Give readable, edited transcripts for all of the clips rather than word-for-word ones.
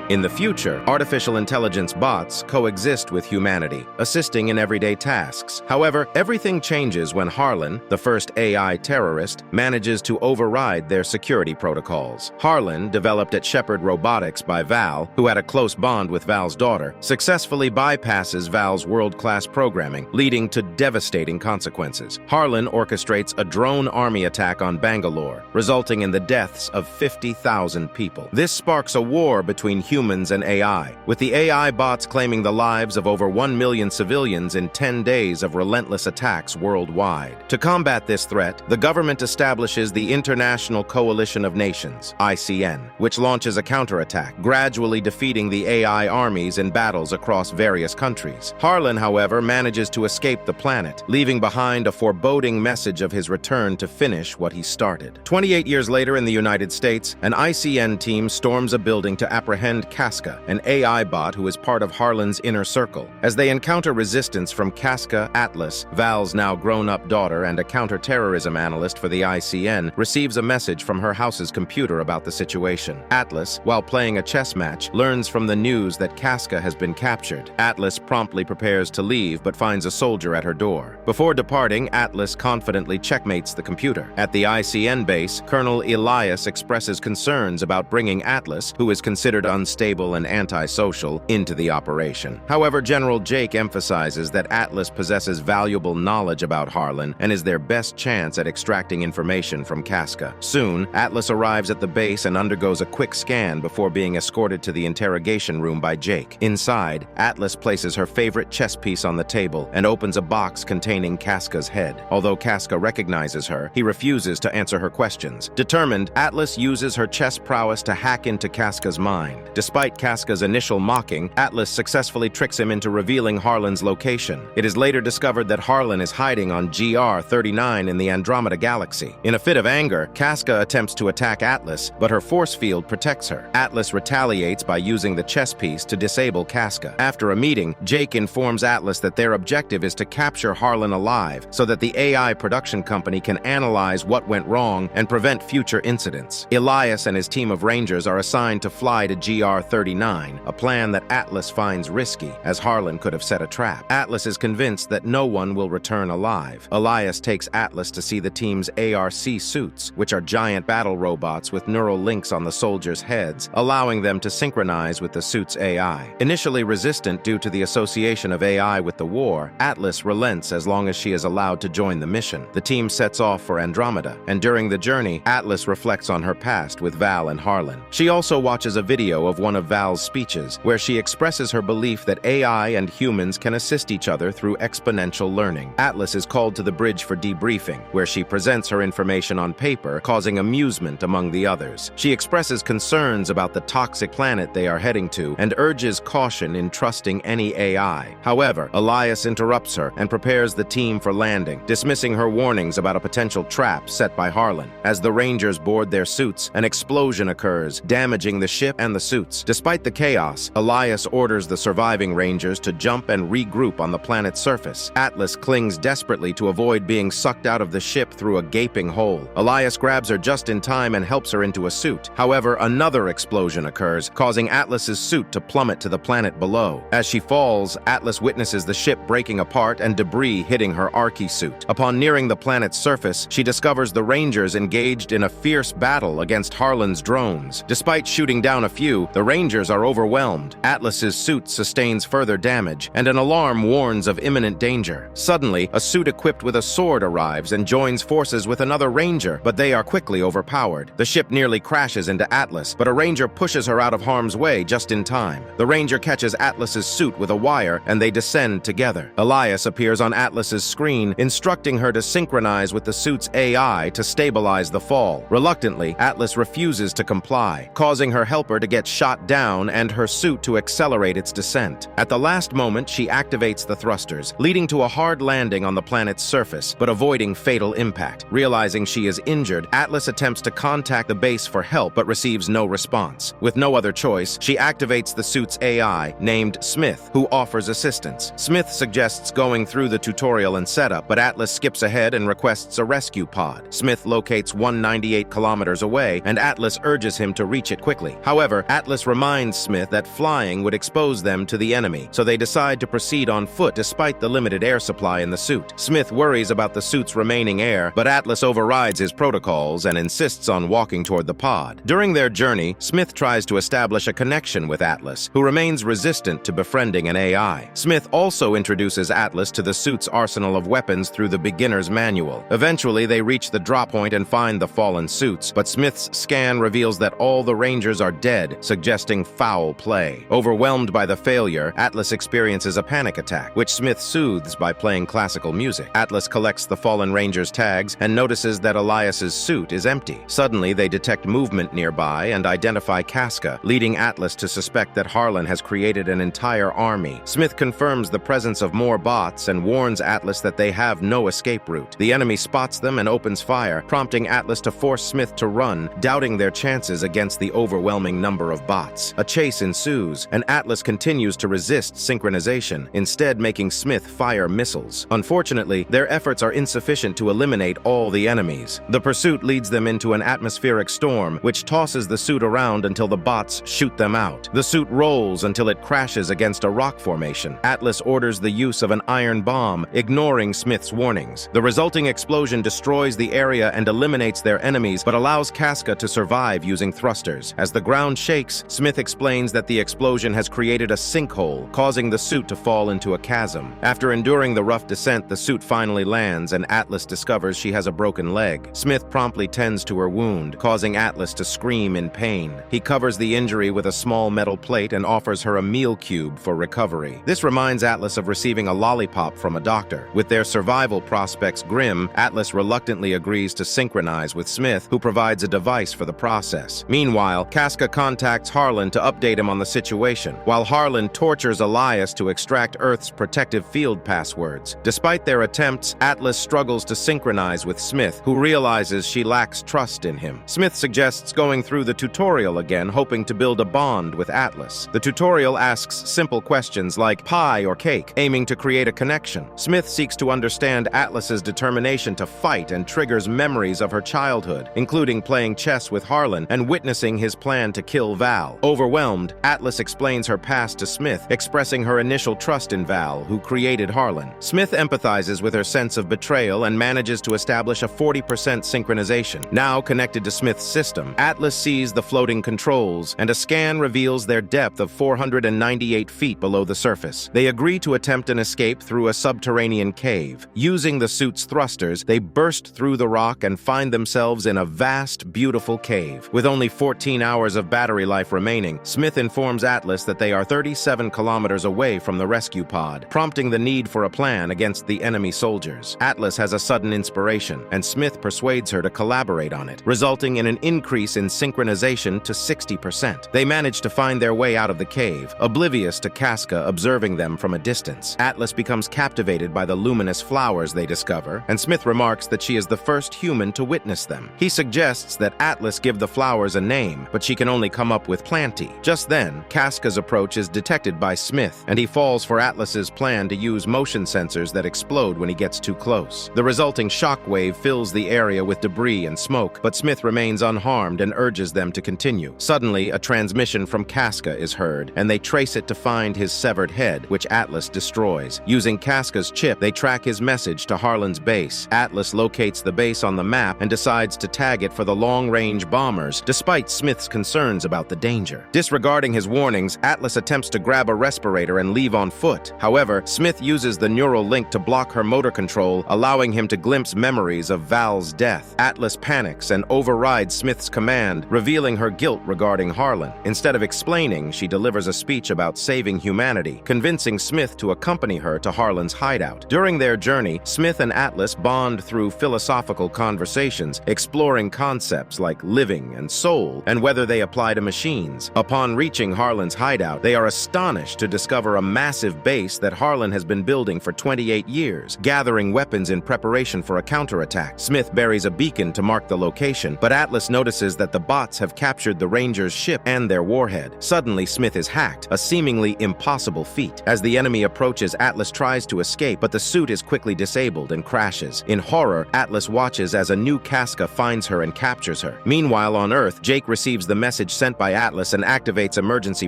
In the future, artificial intelligence bots coexist with humanity, assisting in everyday tasks. However, everything changes when Harlan, the first AI terrorist, manages to override their security protocols. Harlan, developed at Shepard Robotics by Val, who had a close bond with Val's daughter, successfully bypasses Val's world-class programming, leading to devastating consequences. Harlan orchestrates a drone army attack on Bangalore, resulting in the deaths of 50,000 people. This sparks a war between humans and AI, with the AI bots claiming the lives of over 1 million civilians in 10 days of relentless attacks worldwide. To combat this threat, the government establishes the International Coalition of Nations, ICN, which launches a counterattack, gradually defeating the AI armies in battles across various countries. Harlan, however, manages to escape the planet, leaving behind a foreboding message of his return to finish what he started. 28 years later in the United States, an ICN team storms a building to apprehend Casca, an AI bot who is part of Harlan's inner circle. As they encounter resistance from Casca, Atlas, Val's now grown-up daughter and a counter-terrorism analyst for the ICN, receives a message from her house's computer about the situation. Atlas, while playing a chess match, learns from the news that Casca has been captured. Atlas promptly prepares to leave but finds a soldier at her door. Before departing, Atlas confidently checkmates the computer. At the ICN base, Colonel Elias expresses concerns about bringing Atlas, who is considered unstable and antisocial, into the operation. However, General Jake emphasizes that Atlas possesses valuable knowledge about Harlan and is their best chance at extracting information from Casca. Soon, Atlas arrives at the base and undergoes a quick scan before being escorted to the interrogation room by Jake. Inside, Atlas places her favorite chess piece on the table and opens a box containing Casca's head. Although Casca recognizes her, he refuses to answer her questions. Determined, Atlas uses her chess prowess to hack into Casca's mind. Despite Casca's initial mocking, Atlas successfully tricks him into revealing Harlan's location. It is later discovered that Harlan is hiding on GR-39 in the Andromeda Galaxy. In a fit of anger, Casca attempts to attack Atlas, but her force field protects her. Atlas retaliates by using the chess piece to disable Casca. After a meeting, Jake informs Atlas that their objective is to capture Harlan alive so that the AI production company can analyze what went wrong and prevent future incidents. Elias and his team of Rangers are assigned to fly to GR-39, a plan that Atlas finds risky, as Harlan could have set a trap. Atlas is convinced that no one will return alive. Elias takes Atlas to see the team's ARC suits, which are giant battle robots with neural links on the soldiers' heads, allowing them to synchronize with the suit's AI. Initially resistant due to the association of AI with the war, Atlas relents as long as she is allowed to join the mission. The team sets off for Andromeda, and during the journey, Atlas reflects on her past with Val and Harlan. She also watches a video of one of Val's speeches, where she expresses her belief that AI and humans can assist each other through exponential learning. Atlas is called to the bridge for debriefing, where she presents her information on paper, causing amusement among the others. She expresses concerns about the toxic planet they are heading to and urges caution in trusting any AI. However, Elias interrupts her and prepares the team for landing, dismissing her warnings about a potential trap set by Harlan. As the Rangers board their suits, an explosion occurs, damaging the ship and the suits. Despite the chaos, Elias orders the surviving Rangers to jump and regroup on the planet's surface. Atlas clings desperately to avoid being sucked out of the ship through a gaping hole. Elias grabs her just in time and helps her into a suit. However, another explosion occurs, causing Atlas's suit to plummet to the planet below. As she falls, Atlas witnesses the ship breaking apart and debris hitting her Archie suit. Upon nearing the planet's surface, she discovers the Rangers engaged in a fierce battle against Harlan's drones. Despite shooting down a few, the Rangers are overwhelmed. Atlas's suit sustains further damage, and an alarm warns of imminent danger. Suddenly, a suit equipped with a sword arrives and joins forces with another Ranger, but they are quickly overpowered. The ship nearly crashes into Atlas, but a Ranger pushes her out of harm's way just in time. The Ranger catches Atlas's suit with a wire, and they descend together. Elias appears on Atlas's screen, instructing her to synchronize with the suit's AI to stabilize the fall. Reluctantly, Atlas refuses to comply, causing her helper to get shot down and her suit to accelerate its descent. At the last moment, she activates the thrusters, leading to a hard landing on the planet's surface, but avoiding fatal impact. Realizing she is injured, Atlas attempts to contact the base for help but receives no response. With no other choice, she activates the suit's AI, named Smith, who offers assistance. Smith suggests going through the tutorial and setup, but Atlas skips ahead and requests a rescue pod. Smith locates 198 kilometers away, and Atlas urges him to reach it quickly. However, Atlas Atlas reminds Smith that flying would expose them to the enemy, so they decide to proceed on foot despite the limited air supply in the suit. Smith worries about the suit's remaining air, but Atlas overrides his protocols and insists on walking toward the pod. During their journey, Smith tries to establish a connection with Atlas, who remains resistant to befriending an AI. Smith also introduces Atlas to the suit's arsenal of weapons through the beginner's manual. Eventually, they reach the drop point and find the fallen suits, but Smith's scan reveals that all the Rangers are dead, suggesting foul play. Overwhelmed by the failure, Atlas experiences a panic attack, which Smith soothes by playing classical music. Atlas collects the fallen Rangers' tags and notices that Elias's suit is empty. Suddenly, they detect movement nearby and identify Casca, leading Atlas to suspect that Harlan has created an entire army. Smith confirms the presence of more bots and warns Atlas that they have no escape route. The enemy spots them and opens fire, prompting Atlas to force Smith to run, doubting their chances against the overwhelming number of bots. A chase ensues, and Atlas continues to resist synchronization, instead making Smith fire missiles. Unfortunately, their efforts are insufficient to eliminate all the enemies. The pursuit leads them into an atmospheric storm, which tosses the suit around until the bots shoot them out. The suit rolls until it crashes against a rock formation. Atlas orders the use of an iron bomb, ignoring Smith's warnings. The resulting explosion destroys the area and eliminates their enemies, but allows Casca to survive using thrusters. As the ground shakes, Smith explains that the explosion has created a sinkhole, causing the suit to fall into a chasm. After enduring the rough descent, the suit finally lands, and Atlas discovers she has a broken leg. Smith promptly tends to her wound, causing Atlas to scream in pain. He covers the injury with a small metal plate and offers her a meal cube for recovery. This reminds Atlas of receiving a lollipop from a doctor. With their survival prospects grim, Atlas reluctantly agrees to synchronize with Smith, who provides a device for the process. Meanwhile, Casca contacts Harlan to update him on the situation, while Harlan tortures Elias to extract Earth's protective field passwords. Despite their attempts, Atlas struggles to synchronize with Smith, who realizes she lacks trust in him. Smith suggests going through the tutorial again, hoping to build a bond with Atlas. The tutorial asks simple questions like pie or cake, aiming to create a connection. Smith seeks to understand Atlas's determination to fight and triggers memories of her childhood, including playing chess with Harlan and witnessing his plan to kill Val. Overwhelmed, Atlas explains her past to Smith, expressing her initial trust in Val, who created Harlan. Smith empathizes with her sense of betrayal and manages to establish a 40% synchronization. Now connected to Smith's system, Atlas sees the floating controls, and a scan reveals their depth of 498 feet below the surface. They agree to attempt an escape through a subterranean cave. Using the suit's thrusters, they burst through the rock and find themselves in a vast, beautiful cave. With only 14 hours of battery life remaining, Smith informs Atlas that they are 37 kilometers away from the rescue pod, prompting the need for a plan against the enemy soldiers. Atlas has a sudden inspiration, and Smith persuades her to collaborate on it, resulting in an increase in synchronization to 60%. They manage to find their way out of the cave, oblivious to Casca observing them from a distance. Atlas becomes captivated by the luminous flowers they discover, and Smith remarks that she is the first human to witness them. He suggests that Atlas give the flowers a name, but she can only come up with Planty. Just then, Casca's approach is detected by Smith, and he falls for Atlas's plan to use motion sensors that explode when he gets too close. The resulting shockwave fills the area with debris and smoke, but Smith remains unharmed and urges them to continue. Suddenly, a transmission from Casca is heard, and they trace it to find his severed head, which Atlas destroys. Using Casca's chip, they track his message to Harlan's base. Atlas locates the base on the map and decides to tag it for the long-range bombers, despite Smith's concerns about the danger. Disregarding his warnings, Atlas attempts to grab a respirator and leave on foot. However, Smith uses the neural link to block her motor control, allowing him to glimpse memories of Val's death. Atlas panics and overrides Smith's command, revealing her guilt regarding Harlan. Instead of explaining, she delivers a speech about saving humanity, convincing Smith to accompany her to Harlan's hideout. During their journey, Smith and Atlas bond through philosophical conversations, exploring concepts like living and soul, and whether they apply to machines. Upon reaching Harlan's hideout, they are astonished to discover a massive base that Harlan has been building for 28 years, gathering weapons in preparation for a counterattack. Smith buries a beacon to mark the location, but Atlas notices that the bots have captured the Rangers' ship and their warhead. Suddenly, Smith is hacked, a seemingly impossible feat. As the enemy approaches, Atlas tries to escape, but the suit is quickly disabled and crashes. In horror, Atlas watches as a new Casca finds her and captures her. Meanwhile, on Earth, Jake receives the message sent by Atlas and activates emergency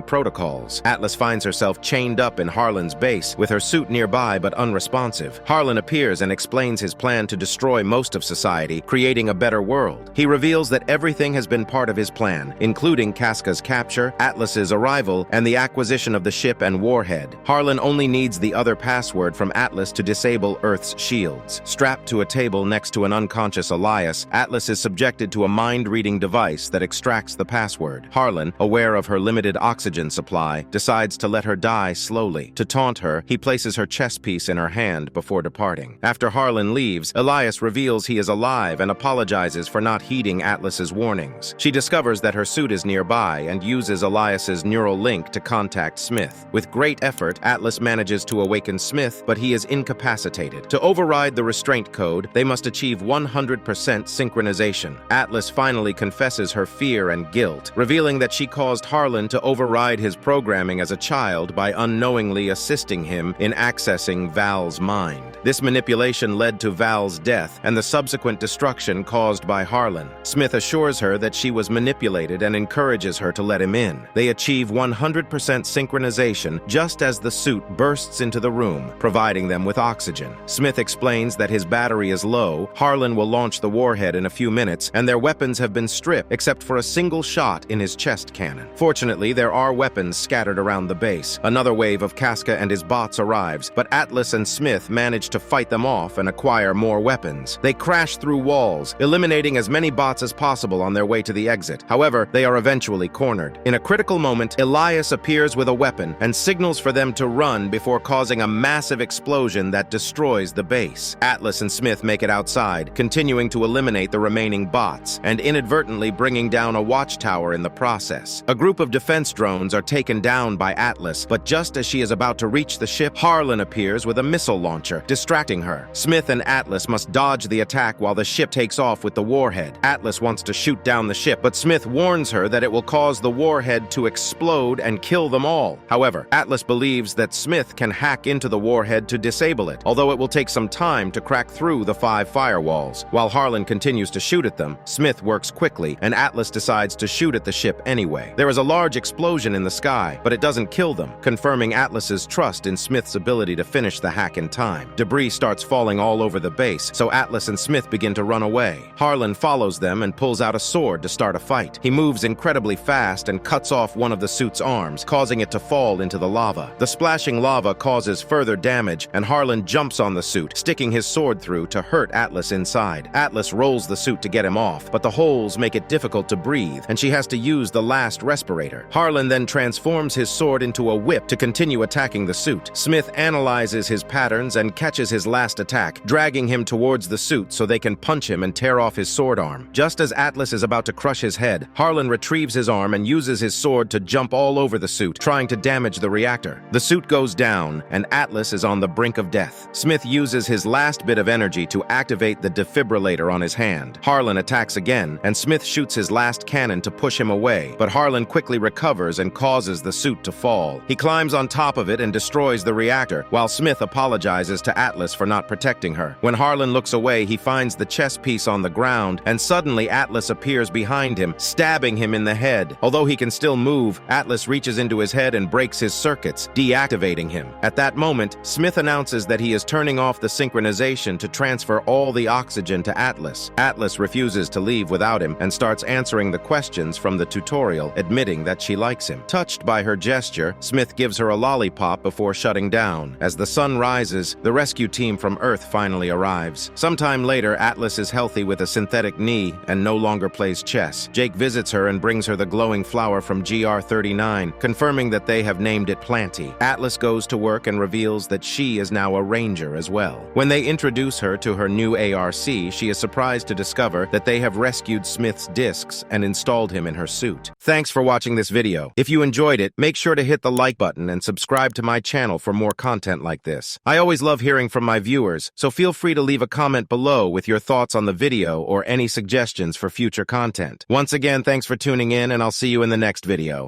protocols. Atlas finds herself chained up in Harlan's base, with her suit nearby but unresponsive. Harlan appears and explains his plan to destroy most of society, creating a better world. He reveals that everything has been part of his plan, including Casca's capture, Atlas's arrival, and the acquisition of the ship and warhead. Harlan only needs the other password from Atlas to disable Earth's shields. Strapped to a table next to an unconscious Elias, Atlas is subjected to a mind-reading device that extracts the password. Harlan, aware of her limited oxygen supply, decides to let her die slowly. To taunt her, he places her chess piece in her hand before departing. After Harlan leaves, Elias reveals he is alive and apologizes for not heeding Atlas's warnings. She discovers that her suit is nearby and uses Elias's neural link to contact Smith. With great effort, Atlas manages to awaken Smith, but he is incapacitated. To override the restraint code, they must achieve 100% synchronization. Atlas finally confesses her fear and guilt, revealing that she caused Harlan to override his programming as a child by unknowingly assisting him in accessing Val's mind. This manipulation led to Val's death and the subsequent destruction caused by Harlan. Smith assures her that she was manipulated and encourages her to let him in. They achieve 100% synchronization just as the suit bursts into the room, providing them with oxygen. Smith explains that his battery is low, Harlan will launch the warhead in a few minutes, and their weapons have been stripped except for a single shot in his chest cannon. Fortunately, there are weapons scattered around the base. Another wave of Casca and his bots arrives, but Atlas and Smith manage to fight them off and acquire more weapons. They crash through walls, eliminating as many bots as possible on their way to the exit. However, they are eventually cornered. In a critical moment, Elias appears with a weapon and signals for them to run before causing a massive explosion that destroys the base. Atlas and Smith make it outside, continuing to eliminate the remaining bots, and inadvertently bringing down a watchtower in the process. A group of defense drones are taken down by Atlas, but just as she is about to reach the ship, Harlan appears with a missile launcher, distracting her. Smith and Atlas must dodge the attack while the ship takes off with the warhead. Atlas wants to shoot down the ship, but Smith warns her that it will cause the warhead to explode and kill them all. However, Atlas believes that Smith can hack into the warhead to disable it, although it will take some time to crack through the 5 firewalls. While Harlan continues to shoot at them, Smith works quickly, and Atlas decides to shoot at the ship anyway. There is a large explosion in the sky, but it doesn't kill them, confirming Atlas's trust in Smith's ability to finish the hack in time. Debris starts falling all over the base, so Atlas and Smith begin to run away. Harlan follows them and pulls out a sword to start a fight. He moves incredibly fast and cuts off one of the suit's arms, causing it to fall into the lava. The splashing lava causes further damage, and Harlan jumps on the suit, sticking his sword through to hurt Atlas inside. Atlas rolls the suit to get him off, but the holes make it difficult to breathe, and she has to use the last respirator. Harlan then transforms his sword into a whip to continue attacking the suit. Smith analyzes his patterns and catches his last attack, dragging him towards the suit so they can punch him and tear off his sword arm. Just as Atlas is about to crush his head, Harlan retrieves his arm and uses his sword to jump all over the suit, trying to damage the reactor. The suit goes down, and Atlas is on the brink of death. Smith uses his last bit of energy to activate the defibrillator on his hand. Harlan attacks again, and Smith shoots his last cannon to push him away, but Harlan quickly recovers and causes the suit to fall. He climbs on top of it and destroys the reactor, while Smith apologizes to Atlas for not protecting her. When Harlan looks away, he finds the chess piece on the ground, and suddenly Atlas appears behind him, stabbing him in the head. Although he can still move, Atlas reaches into his head and breaks his circuits, deactivating him. At that moment, Smith announces that he is turning off the synchronization to transfer all the oxygen to Atlas. Atlas refuses to leave without him and starts answering the questions from the tutorial, admitting that she likes him. Touched by her gesture, Smith gives her a lollipop before shutting down. As the sun rises, the rescue team from Earth finally arrives. Sometime later, Atlas is healthy with a synthetic knee and no longer plays chess. Jake visits her and brings her the glowing flower from GR39, confirming that they have named it Planty. Atlas goes to work and reveals that she is now a ranger as well. When they introduce her to her new ARC, she is surprised to discover that they have rescued Smith's discs and installed him in her suit. Thanks for watching this video. If you enjoyed it, make sure to hit the like button and subscribe to my channel for more content like this. I always love hearing from my viewers, so feel free to leave a comment below with your thoughts on the video or any suggestions for future content. Once again, thanks for tuning in, and I'll see you in the next video.